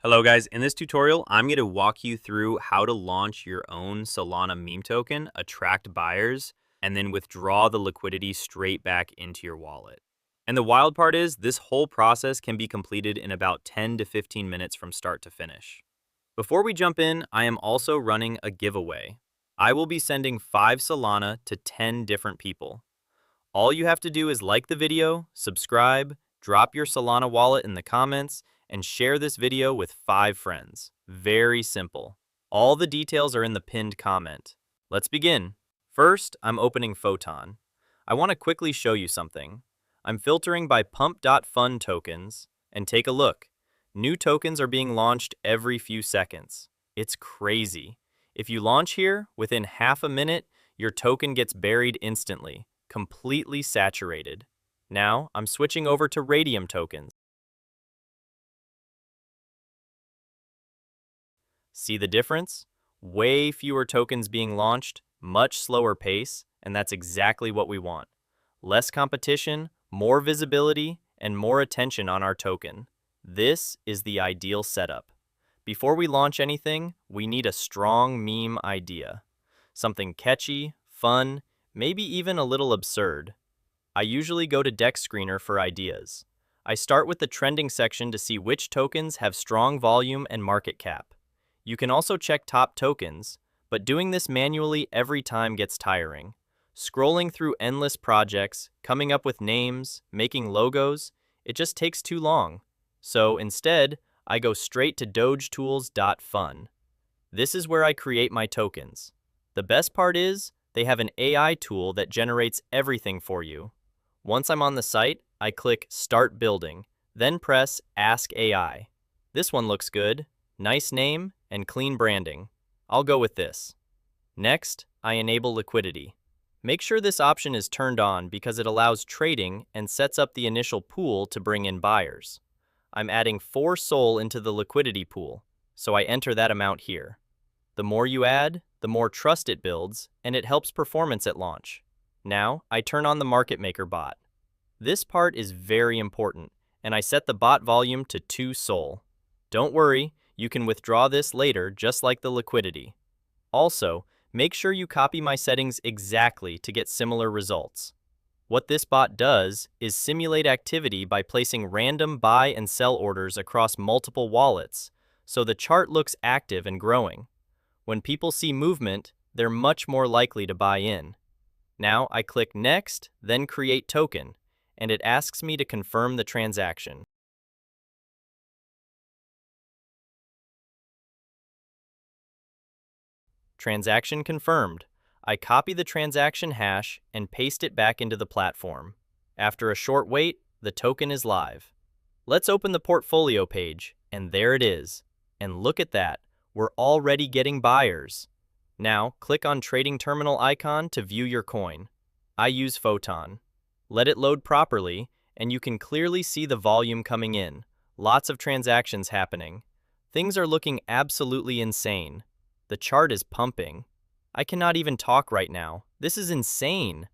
Hello guys, in this tutorial, I'm going to walk you through how to launch your own Solana meme token, attract buyers, and then withdraw the liquidity straight back into your wallet. And the wild part is this whole process can be completed in about 10 to 15 minutes from start to finish. Before we jump in, I am also running a giveaway. I will be sending 5 Solana to 10 different people. All you have to do is like the video, subscribe, drop your Solana wallet in the comments, and share this video with 5 friends. Very simple. All the details are in the pinned comment. Let's begin. First, I'm opening Photon. I want to quickly show you something. I'm filtering by pump.fun tokens, and take a look. New tokens are being launched every few seconds. It's crazy. If you launch here, within half a minute, your token gets buried instantly, completely saturated. Now, I'm switching over to Raydium tokens. See the difference? Way fewer tokens being launched, much slower pace, and that's exactly what we want. Less competition, more visibility, and more attention on our token. This is the ideal setup. Before we launch anything, we need a strong meme idea. Something catchy, fun, maybe even a little absurd. I usually go to Deck Screener for ideas. I start with the trending section to see which tokens have strong volume and market cap. You can also check top tokens, but doing this manually every time gets tiring. Scrolling through endless projects, coming up with names, making logos, it just takes too long. So instead, I go straight to dogetools.fun. This is where I create my tokens. The best part is, they have an AI tool that generates everything for you. Once I'm on the site, I click Start Building, then press Ask AI. This one looks good. Nice name and clean branding. I'll go with this. Next, I enable liquidity. Make sure this option is turned on because it allows trading and sets up the initial pool to bring in buyers. I'm adding 4 SOL into the liquidity pool, so I enter that amount here. The more you add, the more trust it builds, and it helps performance at launch. Now, I turn on the market maker bot. This part is very important, and I set the bot volume to 2 SOL. Don't worry, you can withdraw this later just like the liquidity. Also, make sure you copy my settings exactly to get similar results. What this bot does is simulate activity by placing random buy and sell orders across multiple wallets, so the chart looks active and growing. When people see movement, they're much more likely to buy in. Now I click Next, then Create Token, and it asks me to confirm the transaction. Transaction confirmed. I copy the transaction hash and paste it back into the platform. After a short wait, the token is live. Let's open the portfolio page, and there it is. And look at that, we're already getting buyers. Now, click on Trading Terminal icon to view your coin. I use Photon. Let it load properly, and you can clearly see the volume coming in. Lots of transactions happening. Things are looking absolutely insane. The chart is pumping. I cannot even talk right now. This is insane.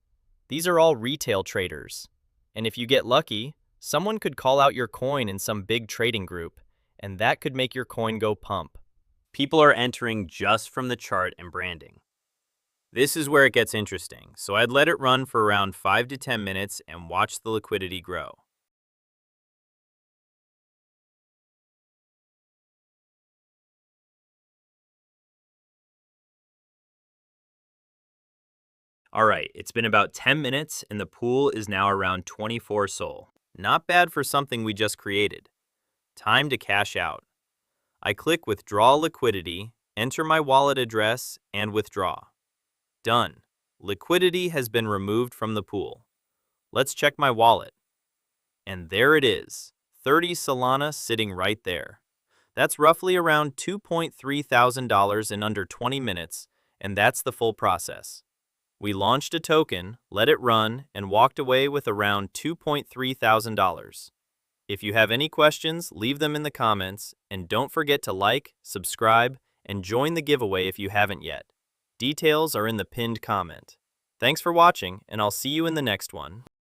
These are all retail traders. And if you get lucky, someone could call out your coin in some big trading group, and that could make your coin go pump. People are entering just from the chart and branding. This is where it gets interesting, so I'd let it run for around 5 to 10 minutes and watch the liquidity grow. Alright, it's been about 10 minutes and the pool is now around 24 SOL. Not bad for something we just created. Time to cash out. I click Withdraw Liquidity, enter my wallet address, and withdraw. Done. Liquidity has been removed from the pool. Let's check my wallet. And there it is, 30 Solana sitting right there. That's roughly around $2.3 thousand in under 20 minutes, and that's the full process. We launched a token, let it run, and walked away with around $2.3 thousand. If you have any questions, leave them in the comments, and don't forget to like, subscribe, and join the giveaway if you haven't yet. Details are in the pinned comment. Thanks for watching, and I'll see you in the next one.